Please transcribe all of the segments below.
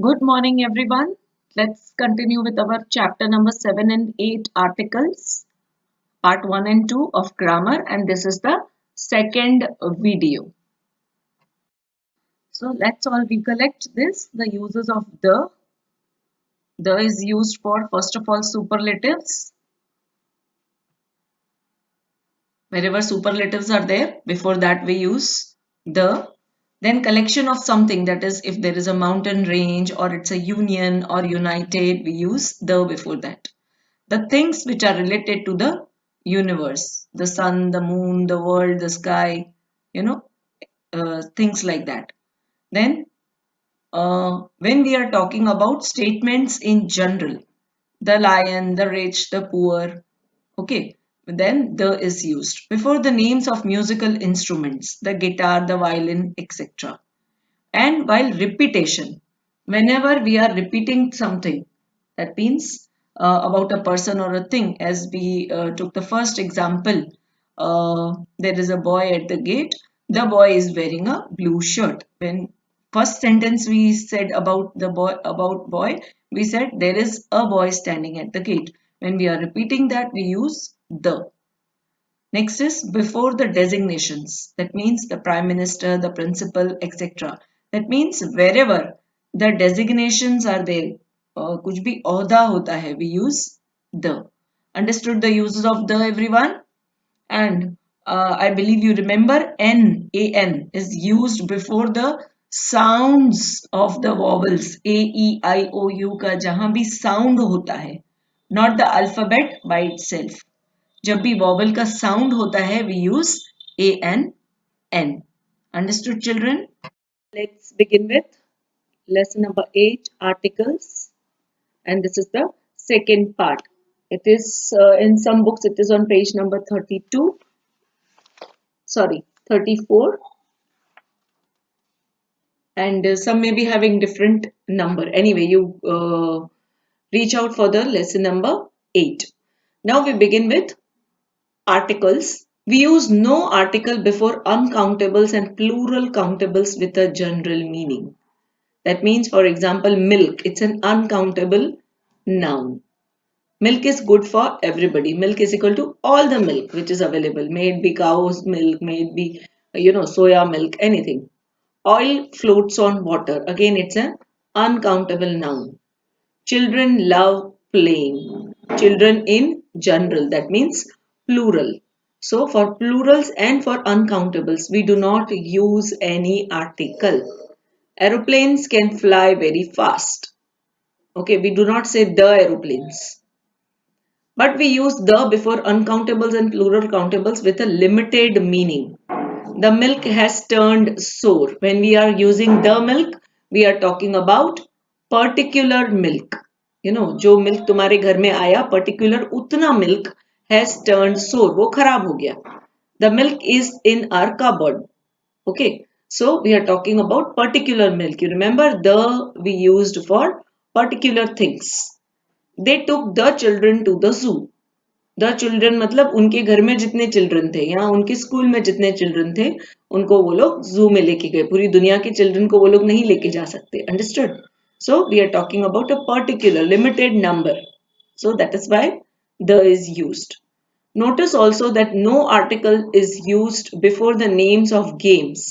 Good morning, everyone. Let's continue with our chapter number 7 and 8 articles, part 1 and 2 of grammar, and this is the second video. So let's all recollect this. The uses of the. The is used for, first of all, superlatives. Wherever superlatives are there, before that we use the. Then collection of something, that is, if there is a mountain range or it's a union or united, we use the before that. The things which are related to the universe, the sun, the moon, the world, the sky, you know, things like that. Then, when we are talking about statements in general, the lion, the rich, the poor, okay, then the is used before the names of musical instruments, the guitar, the violin, etc. And while repetition, whenever we are repeating something, that means about a person or a thing, as we took the first example, there is a boy at the gate. The boy is wearing a blue shirt. When first sentence we said about boy, we said there is a boy standing at the gate. When we are repeating that, we use the. Next is before the designations. That means the prime minister, the principal, etc. That means wherever the designations are there, कुछ भी ओहदा होता है, we use the. Understood the uses of the, everyone? And I believe you remember N is used before the sounds of the vowels A, E, I, O, U का जहाँ भी sound होता है, not the alphabet by itself. जब भी vowel का sound होता है, we use A and N. Understood, children? Let's begin with lesson number 8, articles, and this is the second part. It is in some books it is on page number 32, sorry, 34, and some may be having different number. Anyway, you reach out for the lesson number 8. Now we begin with articles. We use no article before uncountables and plural countables with a general meaning. That means, for example, milk. It's an uncountable noun. Milk is good for everybody. Milk is equal to all the milk which is available. May it be cow's milk, may it be, soya milk, anything. Oil floats on water. Again, it's an uncountable noun. Children love playing. Children in general. That means plural. So for plurals and for uncountables, we do not use any article. Aeroplanes can fly very fast. Okay, we do not say the aeroplanes. But we use the before uncountables and plural countables with a limited meaning. The milk has turned sour. When we are using the milk, we are talking about particular milk. जो milk तुम्हारे घर में आया, particular उतना milk has turned sour. वो खराब हो गया. The milk is in our cupboard. Okay. So we are talking about particular milk. You remember the we used for particular things. They took the children to the zoo. The children मतलब उनके घर में जितने children थे या उनके school में जितने चिल्ड्रन थे उनको वो लोग जू में लेके गए. पूरी दुनिया के चिल्ड्रन को वो लोग नहीं लेके जा सकते. Understood? So we are talking about a particular limited number. So that is why the is used. Notice also that no article is used before the names of games.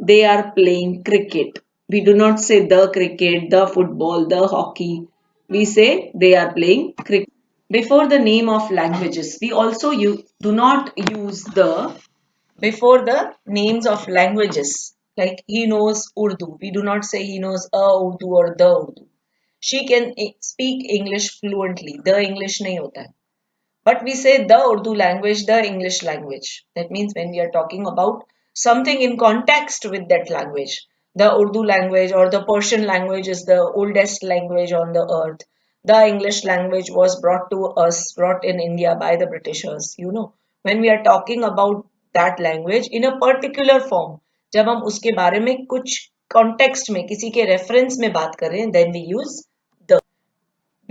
They are playing cricket. We do not say the cricket, the football, the hockey. We say they are playing cricket. Before the name of languages, we also do not use the before the names of languages. Like he knows Urdu. We do not say he knows a Urdu or the Urdu. She can speak English fluently. The English nahi hota hai. But we say the Urdu language, the English language. That means when we are talking about something in context with that language, the Urdu language or the Persian language is the oldest language on the earth. The English language was brought to us, brought in India by the Britishers. When we are talking about that language in a particular form, जब हम उसके बारे में कुछ context में किसी के reference में बात करें, then we use the.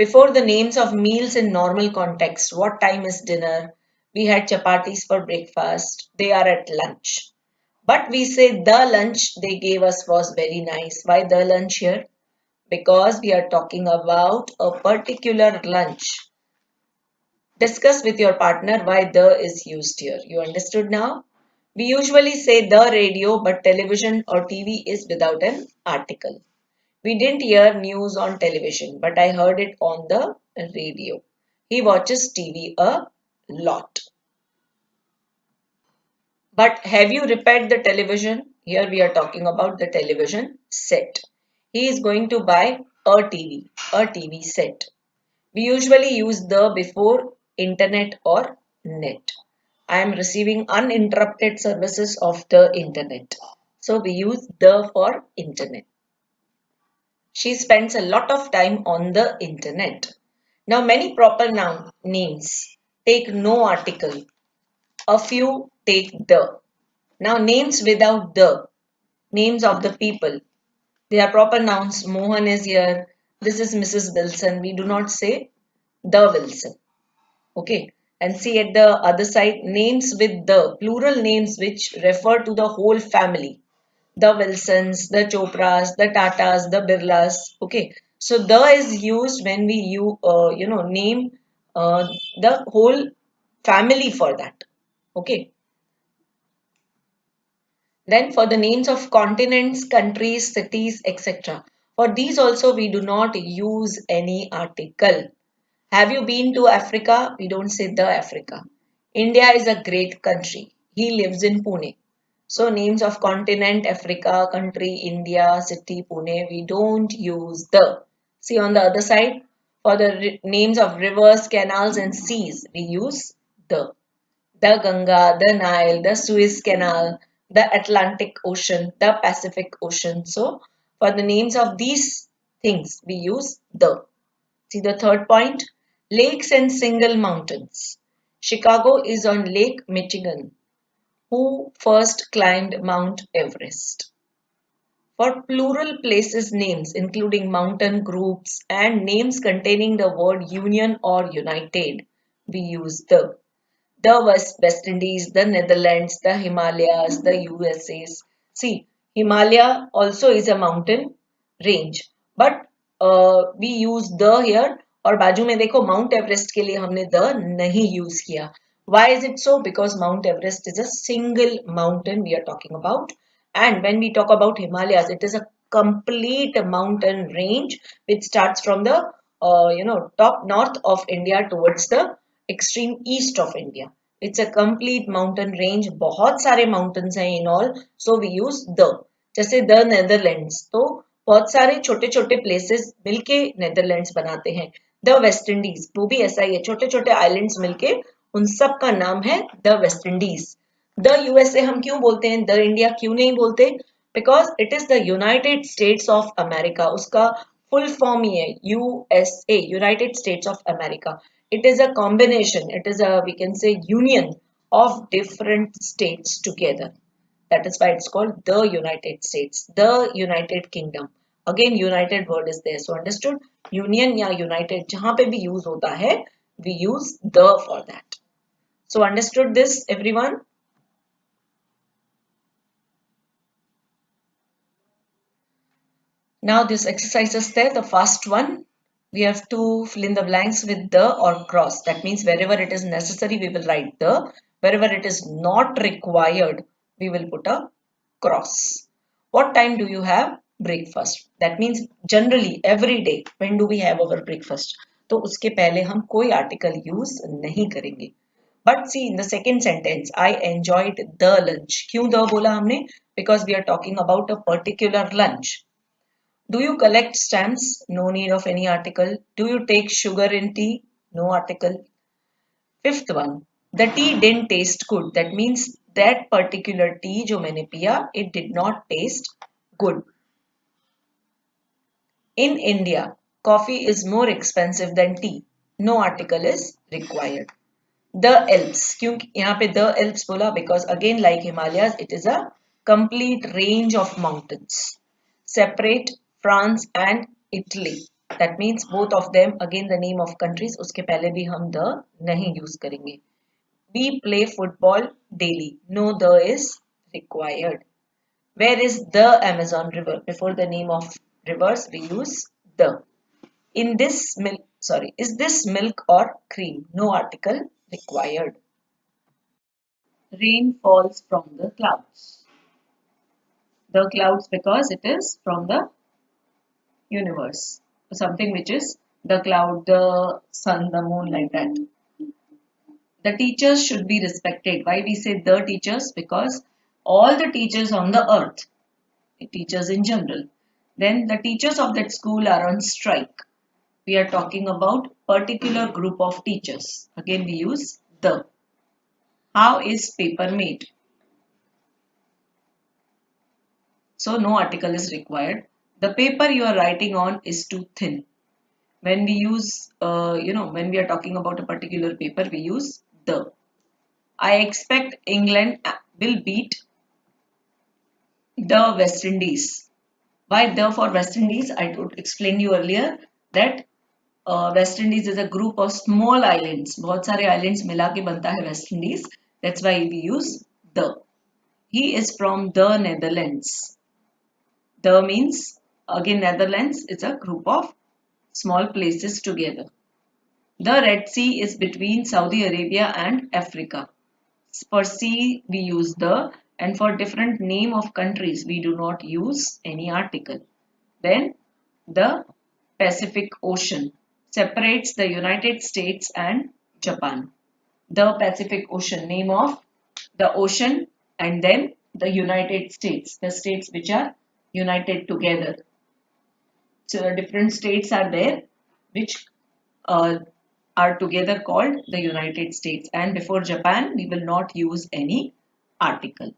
Before the names of meals in normal context, what time is dinner? We had chapatis for breakfast. They are at lunch. But we say the lunch they gave us was very nice. Why the lunch here? because we are talking about a particular lunch. Discuss with your partner why the is used here. You understood now? We usually say the radio, but television or TV is without an article. We didn't hear news on television, but I heard it on the radio. He watches TV a lot. But have you repaired the television? Here we are talking about the television set. He is going to buy a TV set. We usually use the before internet or net. I am receiving uninterrupted services of the internet. So we use the for internet. She spends a lot of time on the internet. Now many proper noun names take no article. A few take the. Now names without the. Names of the people. They are proper nouns. Mohan is here. This is Mrs. Wilson. We do not say the Wilson. Okay. And see at the other side, names with the, plural names which refer to the whole family. The Wilsons, the Chopras, the Tatas, the Birlas. Okay. So the is used when we name uh, the whole family for that. Okay. Then for the names of continents, countries, cities, etc. For these also we do not use any article. Have you been to Africa? We don't say the Africa. India is a great country. He lives in Pune. So names of continent, Africa, country, India, city, Pune, we don't use the. See on the other side, for the names of rivers, canals and seas, we use the. The Ganga, the Nile, the Suez Canal, the Atlantic Ocean, the Pacific Ocean. So for the names of these things, we use the. See the third point? Lakes and single mountains. Chicago is on Lake Michigan. Who first climbed Mount Everest? For plural places names, including mountain groups and names containing the word union or united, we use the West Indies, the Netherlands, the Himalayas, the USAs. See, Himalaya also is a mountain range, but we use the here और बाजू में देखो mount Everest के लिए हमने the नहीं use किया. Why is it so? Because Mount Everest is a single mountain we are talking about, and when we talk about Himalayas, it is a complete mountain range which starts from the top north of India towards the extreme east of India. It's a complete mountain range. बहुत सारे mountains हैं in all. So we use the. जैसे the Netherlands. तो बहुत सारे छोटे छोटे places मिलके Netherlands बनाते हैं. The West Indies. वो भी ऐसा ही है. छोटे छोटे islands मिलके उन सब का नाम है the West Indies. The USA हम क्यों बोलते हैं? The India क्यों नहीं बोलते? Because it is the United States of America. उसका full form ही है USA, United States of America. It is a combination. It is a, we can say, union of different states together. That is why it's called the United States, the United Kingdom. Again, United word is there. So understood? Union या United जहाँ पे भी use होता है, we use the for that. So understood this, everyone? Now this exercise is there, the first one. We have to fill in the blanks with the or cross. That means wherever it is necessary, we will write the. Wherever it is not required, we will put a cross. What time do you have breakfast? That means generally every day, when do we have our breakfast? तो उसके पहले हम कोई article use नहीं करेंगे. But see in the second sentence, I enjoyed the lunch. क्यों the बोला हमने? Because we are talking about a particular lunch. Do you collect stamps? No need of any article. Do you take sugar in tea? No article. Fifth one. The tea didn't taste good. That means that particular tea जो मैंने पिया, it did not taste good. In India, coffee is more expensive than tea. No article is required. The Alps. क्यों यहाँ पे the Alps बोला? Because again like Himalayas, it is a complete range of mountains. Separate France and Italy. That means both of them, again the name of countries, उसके पहले भी हम the नहीं use करेंगे. We play football daily. No the is required. Where is the Amazon River? Before the name of rivers, we use the. In this milk, sorry, is this milk or cream? No article required. Rain falls from the clouds. The clouds because it is from the universe. Something which is the cloud, the sun, the moon, like that. The teachers should be respected. Why we say the teachers? Because all the teachers on the earth, teachers in general, then the teachers of that school are on strike. We are talking about particular group of teachers. Again we use the. How is paper made? So no article is required. The paper you are writing on is too thin. When we use, when we are talking about a particular paper, we use the. I expect England will beat the West Indies. Why the for West Indies? I would explain you earlier that West Indies is a group of small islands. बहुत सारे islands मिला के बनता है West Indies. That's why we use the. He is from the Netherlands. The means again Netherlands is a group of small places together. The Red Sea is between Saudi Arabia and Africa. For sea we use the, and for different name of countries we do not use any article. Then the Pacific Ocean separates the United States and Japan. The Pacific Ocean, name of the ocean, and then the United States, the states which are united together. So different states are there which uh, are together called the United States, and before Japan we will not use any article.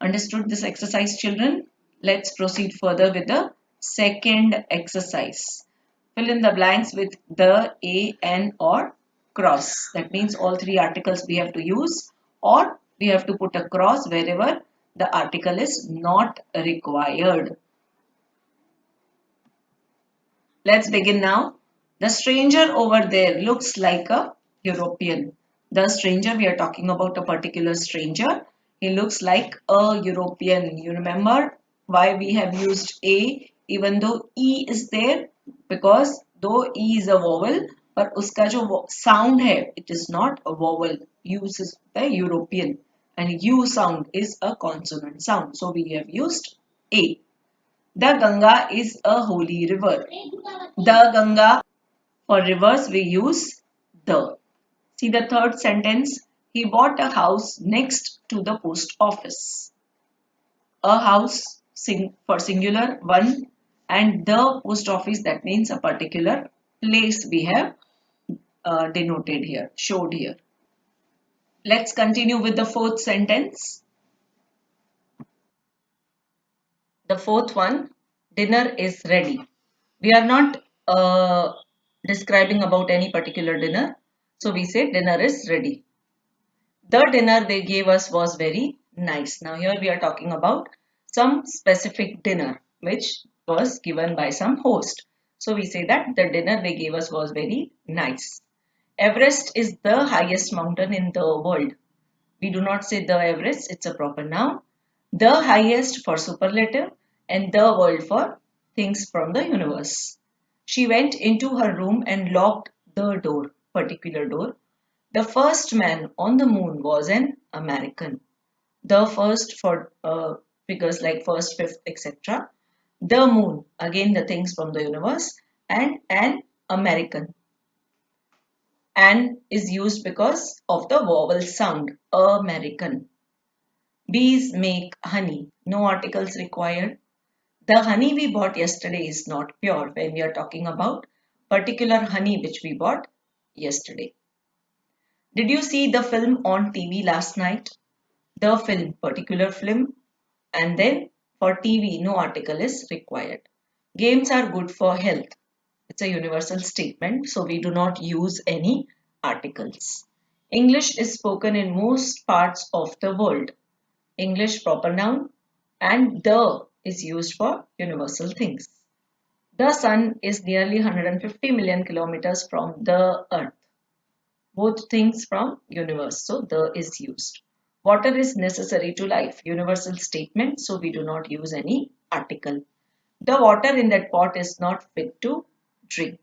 Understood this exercise, children? Let's proceed further with the second exercise. Fill in the blanks with the, a, an, or cross. That means all three articles we have to use, or we have to put a cross wherever the article is not required. Let's begin now. The stranger over there looks like a European. The stranger, we are talking about a particular stranger. He looks like a European. You remember why we have used A even though E is there? Because though E is a vowel, but uska jo sound hai, it is not a vowel. Uses the European, and U sound is a consonant sound. So we have used A. The Ganga is a holy river. The Ganga, for rivers we use the. See the third sentence. He bought a house next to the post office. A house for singular one, and the post office, that means a particular place we have denoted here, showed here. Let's continue with the fourth sentence. The fourth one, dinner is ready. We are not describing about any particular dinner. So we say dinner is ready. The dinner they gave us was very nice. Now here we are talking about some specific dinner which was given by some host. So we say that the dinner they gave us was very nice. Everest is the highest mountain in the world. We do not say the Everest, it's a proper noun. The highest for superlative, and the world for things from the universe. She went into her room and locked the door, particular door. The first man on the moon was an American. The first for figures like first, fifth, etc. The moon, again the things from the universe, and an American. An is used because of the vowel sound, American. Bees make honey, no articles required. The honey we bought yesterday is not pure when we are talking about particular honey which we bought yesterday. Did you see the film on TV last night? The film, particular film, and then for TV, no article is required. Games are good for health. It's a universal statement, so we do not use any articles. English is spoken in most parts of the world. English proper noun, and the is used for universal things. The sun is nearly 150 million kilometers from the earth. Both things from universe, so the is used. Water is necessary to life, universal statement, so we do not use any article. The water in that pot is not fit to drink.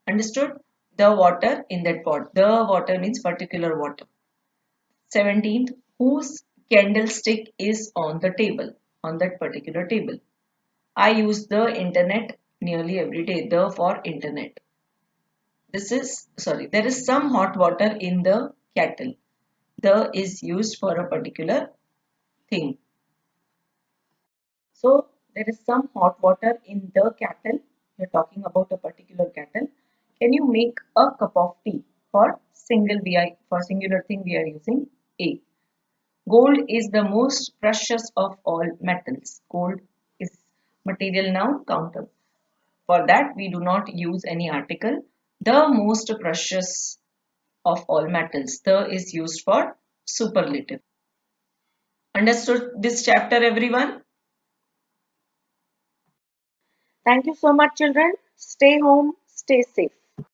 Understood? The water in that pot. The water means particular water. 17th, whose candlestick is on the table, on that particular table. I use the internet nearly every day. The for internet. There is some hot water in the kettle. The is used for a particular thing. So there is some hot water in the kettle. You're talking about a particular kettle. Can you make a cup of tea for singular thing we are using A. Gold is the most precious of all metals. Gold is material noun counter. For that we do not use any article. The most precious of all metals. The is used for superlative. Understood this chapter, everyone? Thank you so much, children. Stay home, stay safe.